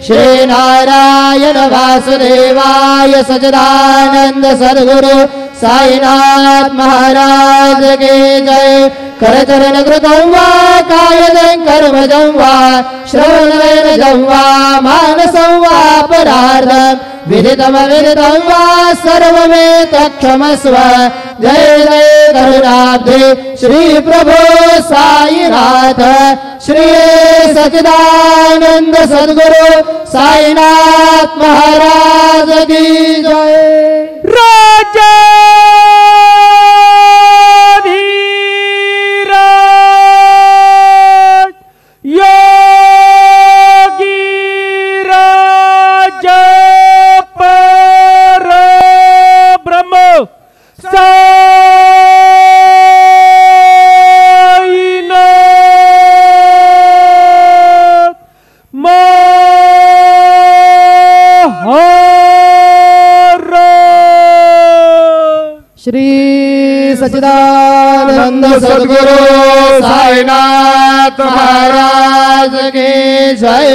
श्री नारायण वासुदेवाय सच्चिदानंद सद्गुरु साईनाथ महाराज की जय। करचरण कृतं वा कायजं कर्मजं वा श्रवणनयनजं वा मानसं वा परार्धं विदितमविदितं वा सर्वमेतत्क्षमस्व। जय जय करुणाब्धे श्री प्रभो साईनाथ श्री सच्चिदानंद सद्गुरु साईनाथ महाराज की जय। राजाधीराज योगी राज परब्रह्म साईनाथ श्री सच्चिदानंद सद्गुरु साईनाथ महाराज की जय।